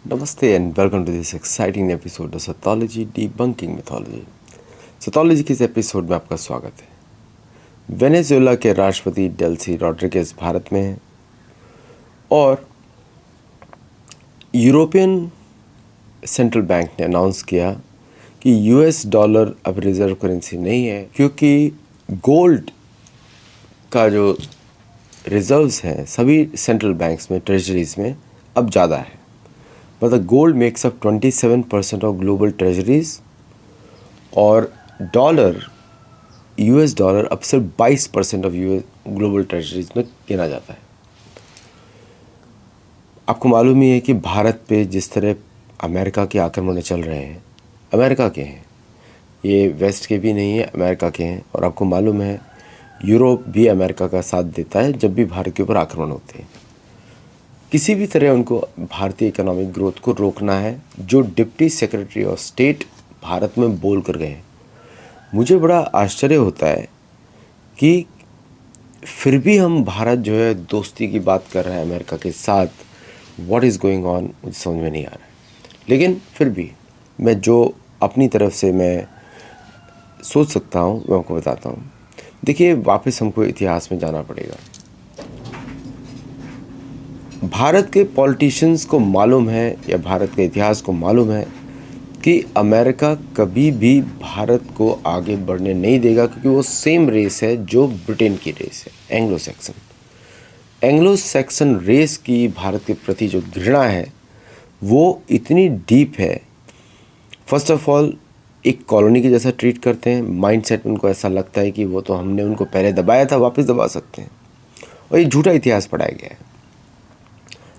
Namaste and welcome to this exciting episode of Sathology Debunking Mythology. Sathology के इस episode में आपका स्वागत है। वेनेजुएला के राष्ट्रपति डेल्सी रॉड्रिगेज भारत में हैं और यूरोपियन सेंट्रल बैंक ने अनाउंस किया कि यूएस डॉलर अब रिजर्व करेंसी नहीं है, क्योंकि गोल्ड का जो रिजर्व्स हैं सभी सेंट्रल बैंक्स में, ट्रेजरीज में अब ज़्यादा है। मतलब gold makes up 27% of global treasuries और डॉलर, यूएस डॉलर अब सिर्फ 22% ऑफ यूएस ग्लोबल ट्रेजरीज में गिना जाता है। आपको मालूम ही है कि भारत पे जिस तरह अमेरिका के आक्रमण चल रहे हैं, अमेरिका के हैं, ये वेस्ट के भी नहीं है, अमेरिका के हैं। और आपको मालूम है यूरोप भी अमेरिका का साथ देता है जब भी भारत के ऊपर आक्रमण होते हैं। किसी भी तरह उनको भारतीय इकोनॉमिक ग्रोथ को रोकना है, जो deputy secretary of state Bharat में बोल कर गए हैं। मुझे बड़ा आश्चर्य होता है कि फिर भी हम भारत जो है दोस्ती की बात कर रहे हैं अमेरिका के साथ। व्हाट इज़ गोइंग ऑन मुझे समझ में नहीं आ रहा है। लेकिन फिर भी मैं जो अपनी तरफ से मैं सोच सकता हूँ मैं आपको बताता हूँ। देखिए, वापस हमको इतिहास में जाना पड़ेगा। भारत के पॉलिटिशियंस को मालूम है या भारत के इतिहास को मालूम है कि अमेरिका कभी भी भारत को आगे बढ़ने नहीं देगा, क्योंकि वो सेम रेस है जो ब्रिटेन की रेस है, Anglo Saxon. Anglo Saxon race की भारत के प्रति जो घृणा है वो इतनी डीप है। फर्स्ट ऑफ ऑल एक कॉलोनी के जैसा ट्रीट करते हैं। माइंडसेट उनको ऐसा लगता है कि वो तो हमने उनको पहले दबाया था, वापस दबा सकते हैं। और ये झूठा इतिहास पढ़ाया गया है,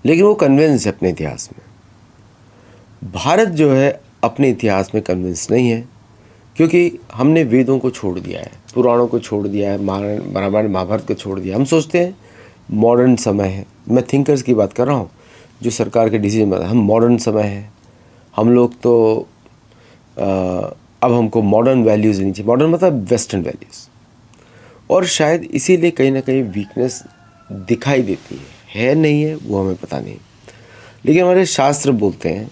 लेकिन वो कन्विंस है अपने इतिहास में। भारत जो है अपने इतिहास में कन्विंस नहीं है, क्योंकि हमने वेदों को छोड़ दिया है, पुराणों को छोड़ दिया है, रामायण महाभारत को छोड़ दिया। हम सोचते हैं मॉडर्न समय है। मैं थिंकर्स की बात कर रहा हूँ जो सरकार के डिसीजन में, हम मॉडर्न समय है, हम लोग तो अब हमको मॉडर्न वैल्यूज़ लेनी चाहिए। मॉडर्न मतलब वेस्टर्न वैल्यूज़। और शायद इसीलिए कहीं ना कहीं वीकनेस दिखाई देती है नहीं है वो हमें पता नहीं। लेकिन हमारे शास्त्र बोलते हैं,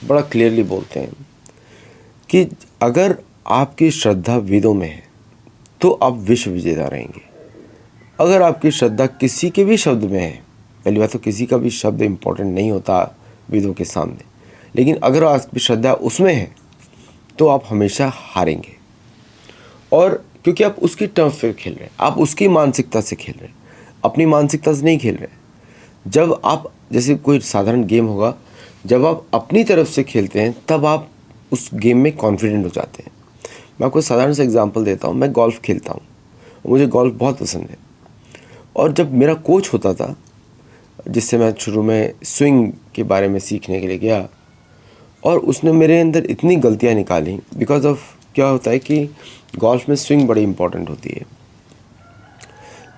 बड़ा क्लियरली बोलते हैं कि अगर आपकी श्रद्धा वेदों में है तो आप विश्व विजेता रहेंगे। अगर आपकी श्रद्धा किसी के भी शब्द में है, पहली बात तो किसी का भी शब्द इम्पोर्टेंट नहीं होता वेदों के सामने, लेकिन अगर आपकी श्रद्धा उसमें है तो आप हमेशा हारेंगे। और क्योंकि आप उसकी टर्फ पे खेल रहे हैं, आप उसकी मानसिकता से खेल रहे हैं, अपनी मानसिकता से नहीं खेल रहे हैं। जब आप, जैसे कोई साधारण गेम होगा, जब आप अपनी तरफ से खेलते हैं तब आप उस गेम में कॉन्फिडेंट हो जाते हैं। मैं आपको साधारण सा एग्जांपल देता हूँ। मैं गोल्फ़ खेलता हूँ, मुझे गोल्फ़ बहुत पसंद है। और जब मेरा कोच होता था, जिससे मैं शुरू में स्विंग के बारे में सीखने के लिए गया, और उसने मेरे अंदर इतनी गलतियाँ निकाली बिकॉज ऑफ, क्या होता है कि गोल्फ़ में स्विंग बड़ी इंपॉर्टेंट होती है।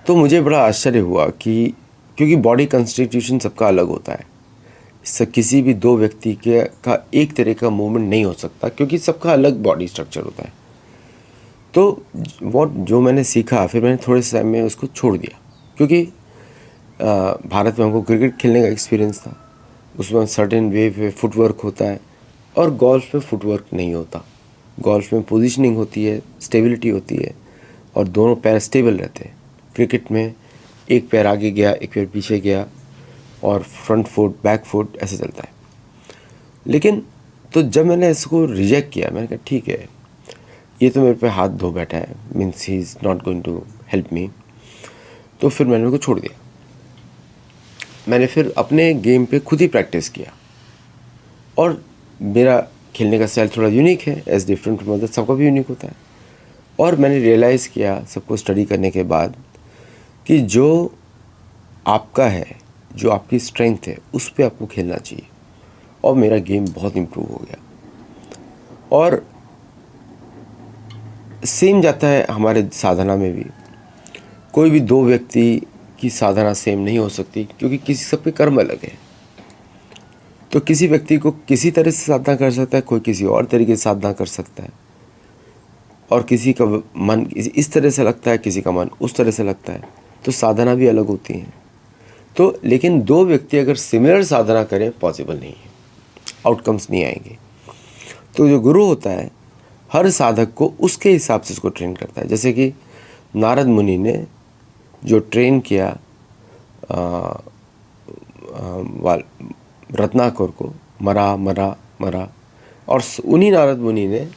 तो मुझे बड़ा आश्चर्य हुआ कि क्योंकि बॉडी कंस्टिट्यूशन सबका अलग होता है, किसी भी दो व्यक्ति के का एक तरह का मूवमेंट नहीं हो सकता, क्योंकि सबका अलग बॉडी स्ट्रक्चर होता है। तो जो मैंने सीखा, फिर मैंने थोड़े से टाइम में उसको छोड़ दिया, क्योंकि भारत में हमको क्रिकेट खेलने का एक्सपीरियंस था। उसमें सर्टेन वे पे फुटवर्क होता है और गोल्फ़ में फुटवर्क नहीं होता। गोल्फ़ में पोजीशनिंग होती है, स्टेबिलिटी होती है और दोनों पैर स्टेबल रहते हैं। क्रिकेट में एक पैर आगे गया, एक पैर पीछे गया और फ्रंट फुट, बैक फुट, ऐसे चलता है। लेकिन तो जब मैंने इसको रिजेक्ट किया, मैंने कहा ठीक है, ये तो मेरे पे हाथ धो बैठा है, means he is not going to help me. तो फिर मैंने उनको छोड़ दिया। मैंने फिर अपने गेम पे खुद ही प्रैक्टिस किया। और मेरा खेलने का स्टाइल थोड़ा यूनिक है, एज डिफरेंट फ्रॉम अदर, सबका भी यूनिक होता है। और मैंने रियलाइज़ किया सबको स्टडी करने के बाद कि जो आपका है, जो आपकी स्ट्रेंथ है, उस पे आपको खेलना चाहिए। और मेरा गेम बहुत इम्प्रूव हो गया। और सेम जाता है हमारे साधना में भी। कोई भी दो व्यक्ति की साधना सेम नहीं हो सकती, क्योंकि किसी सबके कर्म अलग है। तो किसी व्यक्ति को किसी तरह से साधना कर सकता है, कोई किसी और तरीके से साधना कर सकता है। और किसी का मन इस तरह से लगता है, किसी का मन उस तरह से लगता है। तो साधना भी अलग होती है। तो लेकिन दो व्यक्ति अगर सिमिलर साधना करें, पॉसिबल नहीं है। आउटकम्स नहीं आएंगे। तो जो गुरु होता है हर साधक को उसके हिसाब से उसको ट्रेन करता है। जैसे कि नारद मुनि ने जो ट्रेन किया रत्नाकर को, मरा मरा मरा, और उन्हीं नारद मुनि ने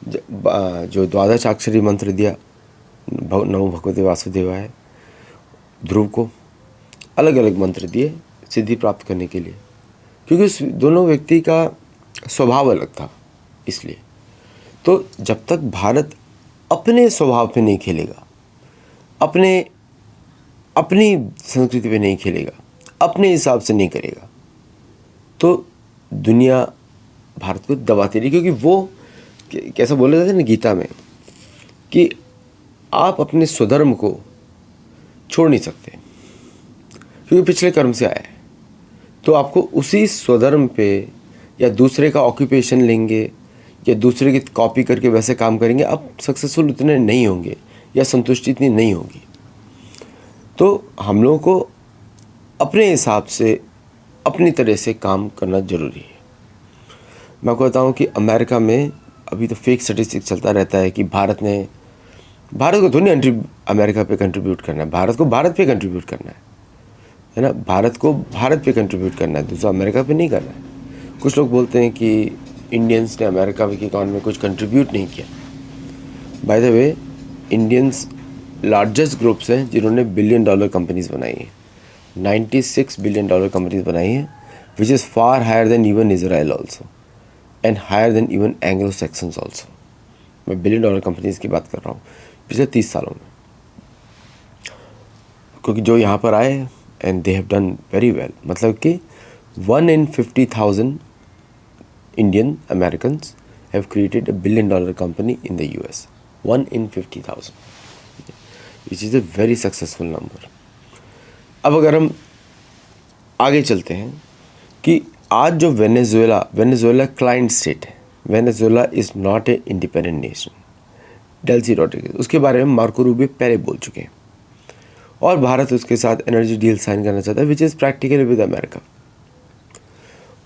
जो द्वादशाक्षरी मंत्र दिया, नमो भगवते वासुदेवाय, ध्रुव को अलग अलग मंत्र दिए सिद्धि प्राप्त करने के लिए, क्योंकि उस दोनों व्यक्ति का स्वभाव अलग था। इसलिए तो जब तक भारत अपने स्वभाव पे नहीं खेलेगा, अपनी संस्कृति पे नहीं खेलेगा, अपने हिसाब से नहीं करेगा, तो दुनिया भारत को दबाती रही। क्योंकि वो कैसा बोला जाता है ना गीता में कि आप अपने स्वधर्म को छोड़ नहीं सकते, क्योंकि पिछले कर्म से आया है। तो आपको उसी स्वधर्म पे या दूसरे का ऑक्यूपेशन लेंगे या दूसरे की कॉपी करके वैसे काम करेंगे, आप सक्सेसफुल उतने नहीं होंगे या संतुष्टि इतनी नहीं होगी। तो हम लोगों को अपने हिसाब से अपनी तरह से काम करना ज़रूरी है। मैं आपको बताऊँ कि अमेरिका में अभी तो फेक स्टैटिस्टिक्स चलता रहता है कि भारत को थोड़ी अमेरिका पे कंट्रीब्यूट करना है, भारत को भारत पे कंट्रीब्यूट करना है ना, भारत को भारत पे कंट्रीब्यूट करना है, दूसरा अमेरिका पे नहीं करना है। कुछ लोग बोलते हैं कि इंडियंस ने अमेरिका की इकॉनमी में कुछ कंट्रीब्यूट नहीं किया। By the way, Indians largest groups हैं जिन्होंने $1 बिलियन कंपनीज बनाई हैं, 96 $1 बिलियन कंपनीज बनाई हैं, which is far higher than even Israel also and higher than even Anglo sections also. मैं $1 बिलियन कंपनीज की बात कर रहा हूँ पिछले 30 सालों में, क्योंकि जो यहाँ पर आए and they have done very well. मतलब कि 1 in 50,000 Indian Americans have created $1 billion company in the US. 1 in 50,000, which is a very successful number. अब अगर हम आगे चलते हैं कि आज जो वेनेजुएला क्लाइंट स्टेट है, Venezuela is not a independent nation. Delsey Rodriguez उसके बारे में मार्को रूबियो पहले बोल चुके हैं, और भारत उसके साथ एनर्जी डील साइन करना चाहता है, which is practically with America.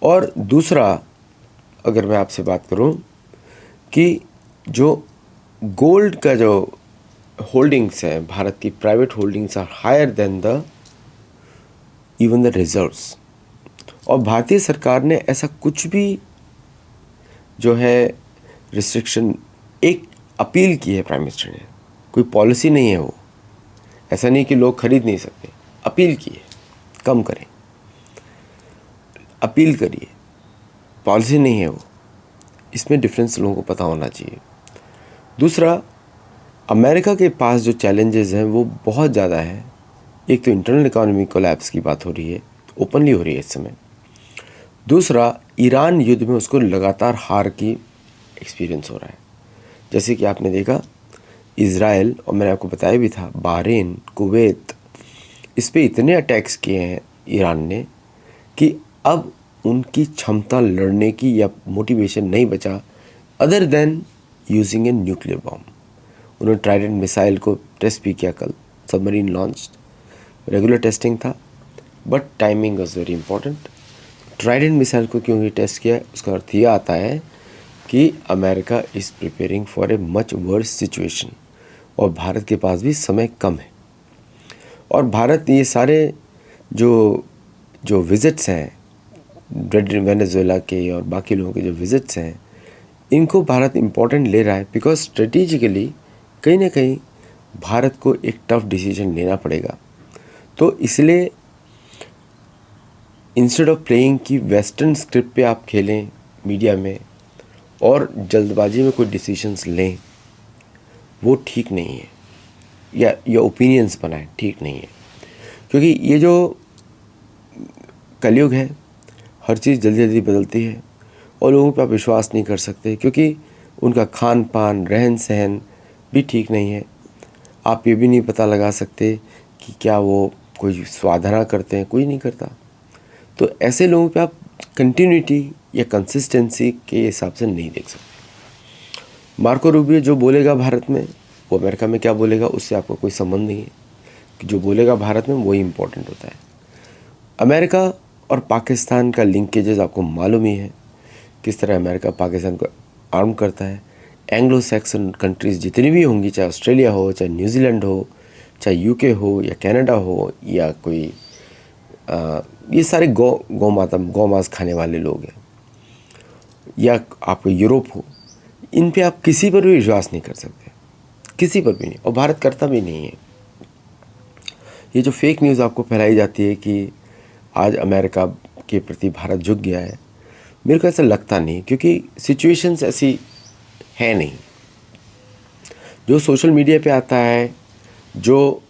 और दूसरा, अगर मैं आपसे बात करूं कि जो गोल्ड का जो होल्डिंग्स है, भारत की private holdings are higher than the even the reserves. और भारतीय सरकार ने ऐसा कुछ भी जो है रिस्ट्रिक्शन, एक अपील की है प्राइम मिनिस्टर ने, कोई पॉलिसी नहीं है वो, ऐसा नहीं कि लोग खरीद नहीं सकते, अपील की है कम करें, अपील करिए, पॉलिसी नहीं है वो। इसमें डिफरेंस लोगों को पता होना चाहिए। दूसरा, अमेरिका के पास जो चैलेंजेस हैं वो बहुत ज़्यादा है। एक तो इंटरनल इकोनॉमी कोलैप्स की बात हो रही है, ओपनली हो रही है इस समय। दूसरा, ईरान युद्ध में उसको लगातार हार की एक्सपीरियंस हो रहा है। जैसे कि आपने देखा इज़राइल, और मैंने आपको बताया भी था, बहरीन, कुवैत, इस पे इतने अटैक्स किए हैं ईरान ने कि अब उनकी क्षमता लड़ने की या मोटिवेशन नहीं बचा other than using a nuclear bomb. उन्होंने ट्राइडेंट मिसाइल को टेस्ट भी किया कल, सबमरीन लॉन्च्ड, रेगुलर टेस्टिंग था but timing was very important. Trident missile को क्यों टेस्ट किया, उसका अर्थ यह आता है कि America is preparing for a much worse situation, और भारत के पास भी समय कम है। और भारत ये सारे जो विज़िट्स हैं वेनेजुएला के और बाकी लोगों के जो विज़िट्स हैं, इनको भारत इम्पोर्टेंट ले रहा है, बिकॉज स्ट्रेटेजिकली कहीं ना कहीं भारत को एक टफ डिसीजन लेना पड़ेगा। तो इसलिए इंस्टेड ऑफ प्लेइंग कि वेस्टर्न स्क्रिप्ट पे आप खेलें मीडिया में और जल्दबाजी में कोई डिसीजंस लें, वो ठीक नहीं है, या ओपिनियंस बनाएं, ठीक नहीं है। क्योंकि ये जो कलयुग है, हर चीज़ जल्दी जल्दी बदलती है और लोगों पे आप विश्वास नहीं कर सकते, क्योंकि उनका खान पान, रहन सहन भी ठीक नहीं है। आप ये भी नहीं पता लगा सकते कि क्या वो कोई साधना करते हैं, कोई नहीं करता। तो ऐसे लोगों पे आप कंटिन्यूटी या कंसिस्टेंसी के हिसाब से नहीं देख सकते। मार्को रूबियो जो बोलेगा भारत में, वो अमेरिका में क्या बोलेगा उससे आपका कोई संबंध नहीं है। कि जो बोलेगा भारत में वही इम्पोर्टेंट होता है। अमेरिका और पाकिस्तान का लिंकेजेस आपको मालूम ही है किस तरह अमेरिका पाकिस्तान को आर्म करता है। एंग्लो सैक्सन कंट्रीज़ जितनी भी होंगी, चाहे ऑस्ट्रेलिया हो, चाहे न्यूजीलैंड हो, चाहे यूके हो या कनाडा हो या कोई ये सारे गौ मांस खाने वाले लोग हैं, या आपको यूरोप हो, इन पे आप किसी पर भी विश्वास नहीं कर सकते, किसी पर भी नहीं, और भारत करता भी नहीं है। ये जो फेक न्यूज़ आपको फैलाई जाती है कि आज अमेरिका के प्रति भारत झुक गया है, मेरे को ऐसा लगता नहीं, क्योंकि सिचुएशंस ऐसी है नहीं। जो सोशल मीडिया पे आता है, जो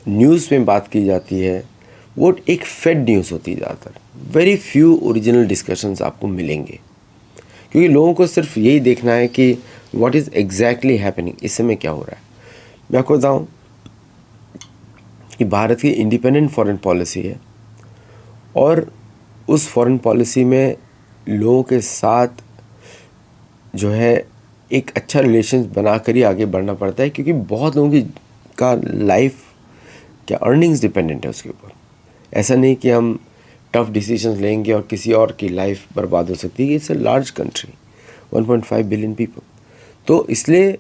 न्यूज़ में बात की जाती है, वो एक फेड न्यूज़ होती है ज़्यादातर। वेरी फ्यू ओरिजिनल डिस्कशंस आपको मिलेंगे, क्योंकि लोगों को सिर्फ यही देखना है कि व्हाट इज़ एग्जैक्टली हैपनिंग, इस समय क्या हो रहा है। मैं आपको बताऊँ कि भारत की इंडिपेंडेंट फॉरेन पॉलिसी है, और उस फॉरेन पॉलिसी में लोगों के साथ जो है एक अच्छा रिलेशन बना कर ही आगे बढ़ना पड़ता है, क्योंकि बहुत लोगों की का लाइफ क्या अर्निंग्स डिपेंडेंट है उसके ऊपर। ऐसा नहीं कि हम टफ डिसीजंस लेंगे और किसी और की लाइफ बर्बाद हो सकती है। It's a large country, 1.5 billion people. तो इसलिए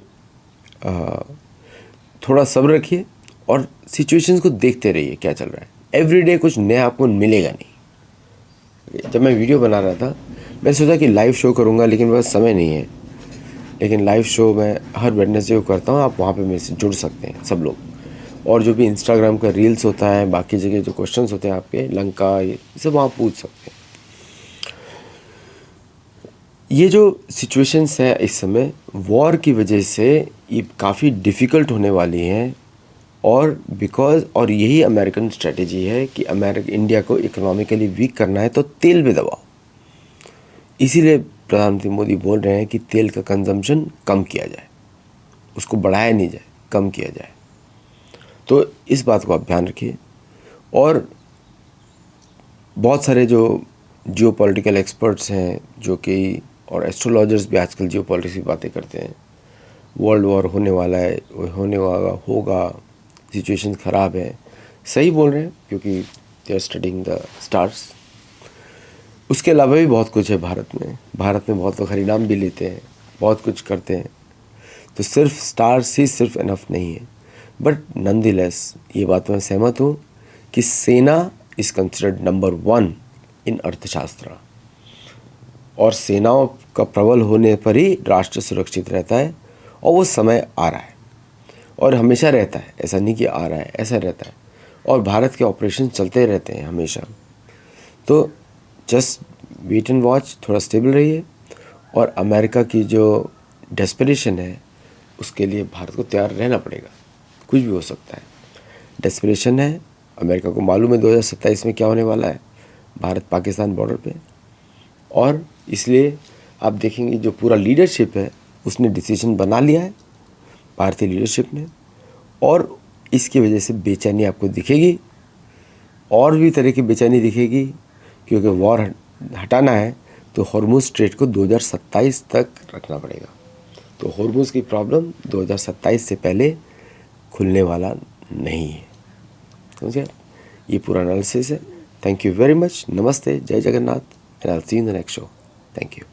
थोड़ा सब्र रखिए और सिचुएशंस को देखते रहिए क्या चल रहा है। एवरीडे कुछ नया आपको मिलेगा नहीं। जब मैं वीडियो बना रहा था, मैं सोचा कि लाइव शो करूँगा, लेकिन बस समय नहीं है। लेकिन लाइव शो मैं हर वेडनेसडे को करता हूँ, आप वहाँ पे मेरे से जुड़ सकते हैं सब लोग। और जो भी इंस्टाग्राम का रील्स होता है, बाकी जगह जो क्वेश्चंस होते हैं आपके, लंका, ये सब वहाँ पूछ सकते हैं। ये जो सिचुएशंस है इस समय वॉर की वजह से, ये काफ़ी डिफ़िकल्ट होने वाली हैं, और यही अमेरिकन स्ट्रेटेजी है कि इंडिया को इकोनॉमिकली वीक करना है तो तेल पे दबाओ। इसीलिए प्रधानमंत्री मोदी बोल रहे हैं कि तेल का कंजम्पशन कम किया जाए, उसको बढ़ाया नहीं जाए, कम किया जाए। तो इस बात को आप ध्यान रखिए। और बहुत सारे जो जियोपॉलिटिकल एक्सपर्ट्स हैं, जो कि और एस्ट्रोलॉजर्स भी आजकल जियोपॉलिटिक्स की बातें करते हैं, वर्ल्ड वॉर होने वाला है, होने वाला होगा, सिचुएशन ख़राब है, सही बोल रहे हैं, क्योंकि they are studying the stars. उसके अलावा भी बहुत कुछ है भारत में बहुत लोग हरिनाम भी लेते हैं, बहुत कुछ करते हैं। तो सिर्फ स्टार्स ही सिर्फ इनफ नहीं है। बट नॉनदलेस ये बात मैं सहमत हूँ कि सेना इज़ कंसिडर्ड नंबर 1 इन अर्थशास्त्र, और सेनाओं का प्रबल होने पर ही राष्ट्र सुरक्षित रहता है। और वो समय आ रहा है, और हमेशा रहता है, ऐसा नहीं कि आ रहा है, ऐसा रहता है। और भारत के ऑपरेशन चलते रहते हैं हमेशा। तो जस्ट वेट एंड वॉच, थोड़ा स्टेबल रहिए। और अमेरिका की जो डेस्परेशन है, उसके लिए भारत को तैयार रहना पड़ेगा। कुछ भी हो सकता है, डेस्परेशन है। अमेरिका को मालूम है 2027 में क्या होने वाला है भारत पाकिस्तान बॉर्डर पे। और इसलिए आप देखेंगे जो पूरा लीडरशिप है, उसने डिसीजन बना लिया है, भारतीय लीडरशिप ने। और इसकी वजह से बेचैनी आपको दिखेगी, और भी तरह की बेचैनी दिखेगी, क्योंकि वॉर हटाना है तो हॉर्मुज स्ट्रेट को 2027 तक रखना पड़ेगा। तो हॉर्मुज की प्रॉब्लम 2027 से पहले खुलने वाला नहीं है। समझे? ये पूरा एनालिसिस है। Thank you very much. नमस्ते, जय Jagannath, and I will see you in the next show. Thank you.